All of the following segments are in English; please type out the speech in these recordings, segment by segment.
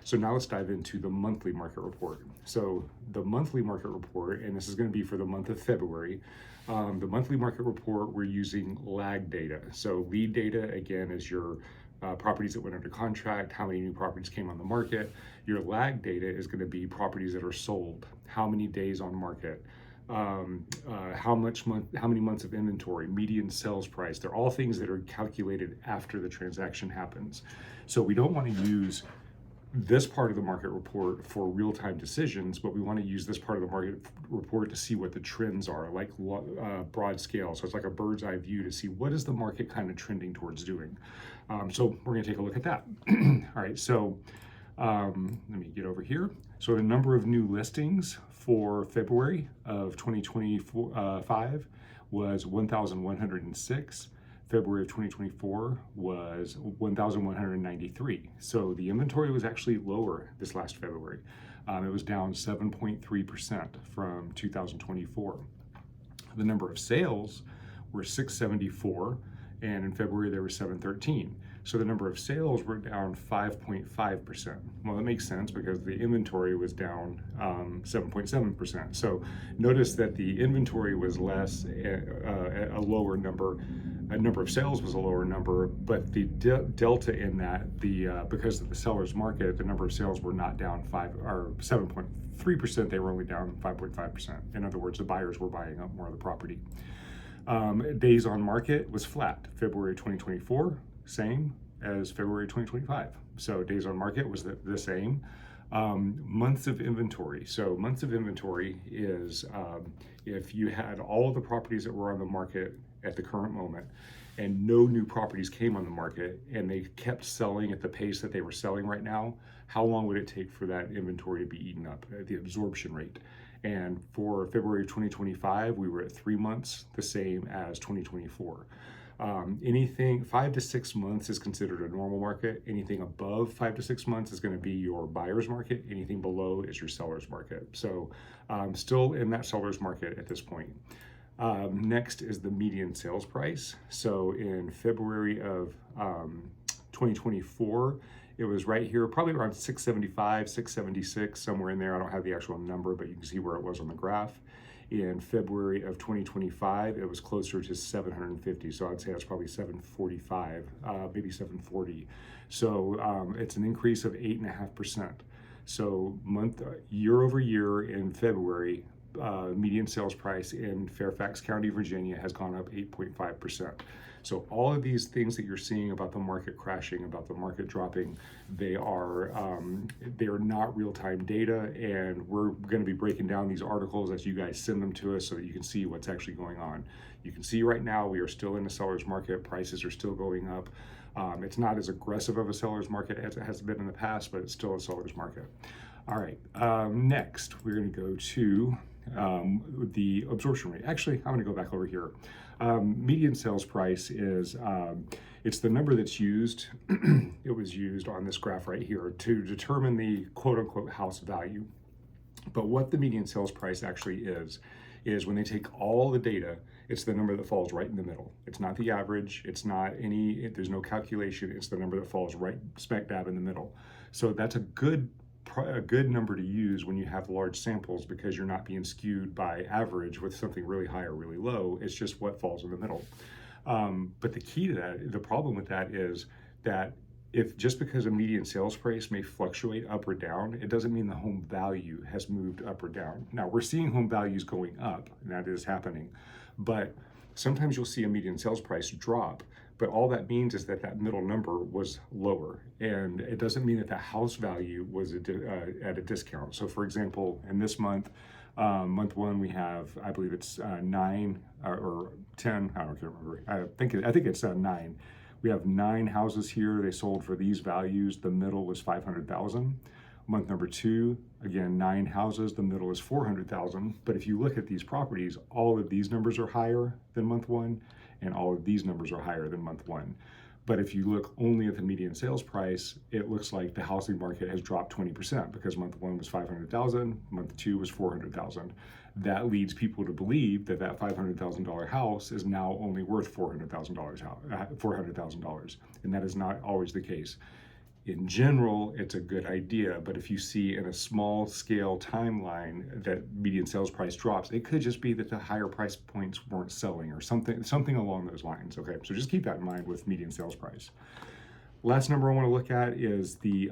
So now let's dive into the monthly market report. So the monthly market report, and this is going to be for the month of February. The monthly market report, we're using lag data. So lead data, again, is your properties that went under contract, how many new properties came on the market. Your lag data is going to be properties that are sold, how many days on market, how many months of inventory, median sales price. They're all things that are calculated after the transaction happens. So we don't want to use this part of the market report for real-time decisions, but we want to use this part of the market report to see what the trends are, like broad scale. So it's like a bird's eye view to see what is the market kind of trending towards doing. So we're going to take a look at that. All right, so let me get over here. So the number of new listings for February of 2025 was 1,106. February of 2024 was 1,193. So the inventory was actually lower this last February. It was down 7.3% from 2024. The number of sales were 674, and in February there were 713. So the number of sales were down 5.5%. Well, that makes sense because the inventory was down 7.7%. So notice that the inventory was less, a lower number. A number of sales was a lower number, but the delta in that, because of the seller's market, the number of sales were not down 7.3%. They were only down 5.5%. In other words, the buyers were buying up more of the property. Days on market was flat. February 2024, same as February 2025. So days on market was the same. Months of inventory. So months of inventory is if you had all of the properties that were on the market at the current moment and no new properties came on the market and they kept selling at the pace that they were selling right now, how long would it take for that inventory to be eaten up, the absorption rate? And for February of 2025, we were at 3 months, the same as 2024. Anything 5 to 6 months is considered a normal market. Anything above 5 to 6 months is going to be your buyer's market. Anything below is your seller's market. So still in that seller's market at this point. Next is the median sales price. So in February of 2024, it was right here, probably around 675, 676, somewhere in there. I don't have the actual number, but you can see where it was on the graph. In February of 2025, it was closer to 750. So I'd say that's probably 745, maybe 740. So it's an increase of 8.5%. So year over year in February, median sales price in Fairfax County, Virginia has gone up 8.5%. So all of these things that you're seeing about the market crashing, about the market dropping, they are not real-time data, and we're going to be breaking down these articles as you guys send them to us so that you can see what's actually going on. You can see right now we are still in a seller's market. Prices are still going up. It's not as aggressive of a seller's market as it has been in the past, but it's still a seller's market. All right, next we're going to go to the absorption rate. Actually, I'm going to go back over here. Median sales price is it's the number that's used. It was used on this graph right here to determine the quote-unquote house value. But what the median sales price actually is when they take all the data, it's the number that falls right in the middle. It's not the average. It's not there's no calculation. It's the number that falls right smack dab in the middle. So that's a good number to use when you have large samples, because you're not being skewed by average with something really high or really low. It's just what falls in the middle. But the key to that, the problem with that is that if just because a median sales price may fluctuate up or down, it doesn't mean the home value has moved up or down. Now we're seeing home values going up, and that is happening, but sometimes you'll see a median sales price drop, but all that means is that middle number was lower, and it doesn't mean that the house value was at a discount. So for example, in this month, month one, we have, I believe it's 9 or 10, I don't remember. I think it's 9. We have 9 houses here. They sold for these values. The middle was 500,000. Month number 2, again, 9 houses. The middle is 400,000. But if you look at these properties, all of these numbers are higher than month 1, and all of these numbers are higher than month 1. But if you look only at the median sales price, it looks like the housing market has dropped 20%, because month 1 was 500,000, month 2 was 400,000. That leads people to believe that $500,000 house is now only worth $400,000, and that is not always the case. In general, it's a good idea, but if you see in a small scale timeline that median sales price drops, it could just be that the higher price points weren't selling or something along those lines. Okay, so just keep that in mind with median sales price. Last number I want to look at is the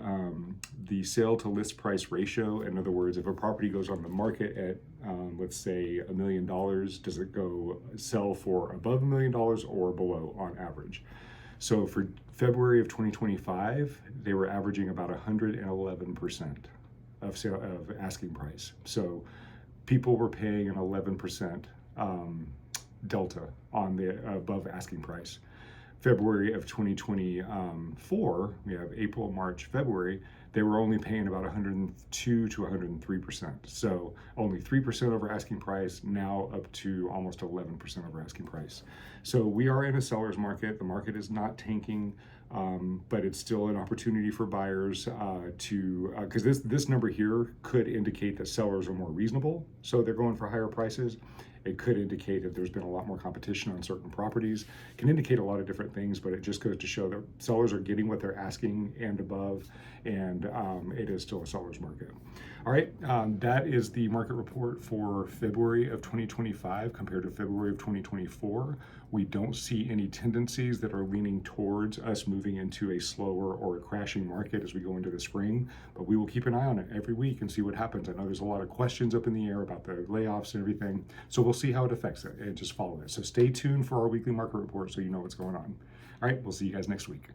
sale to list price ratio. In other words, if a property goes on the market at let's say $1 million, does it go sell for above $1 million or below on average? So for February of 2025, they were averaging about 111% of asking price. So people were paying an 11% delta on the above asking price. February of 2024, we have April, March, February, they were only paying about 102 to 103%. So only 3% over asking price, now up to almost 11% over asking price. So we are in a seller's market. The market is not tanking, but it's still an opportunity for buyers because this number here could indicate that sellers are more reasonable, so they're going for higher prices. It could indicate that there's been a lot more competition on certain properties. It can indicate a lot of different things, but it just goes to show that sellers are getting what they're asking and above, and it is still a seller's market. All right, that is the market report for February of 2025 compared to February of 2024. We don't see any tendencies that are leaning towards us moving into a slower or a crashing market as we go into the spring, but we will keep an eye on it every week and see what happens. I know there's a lot of questions up in the air about the layoffs and everything, so we'll see how it affects it and just follow it. So stay tuned for our weekly market report so you know what's going on. All right, we'll see you guys next week.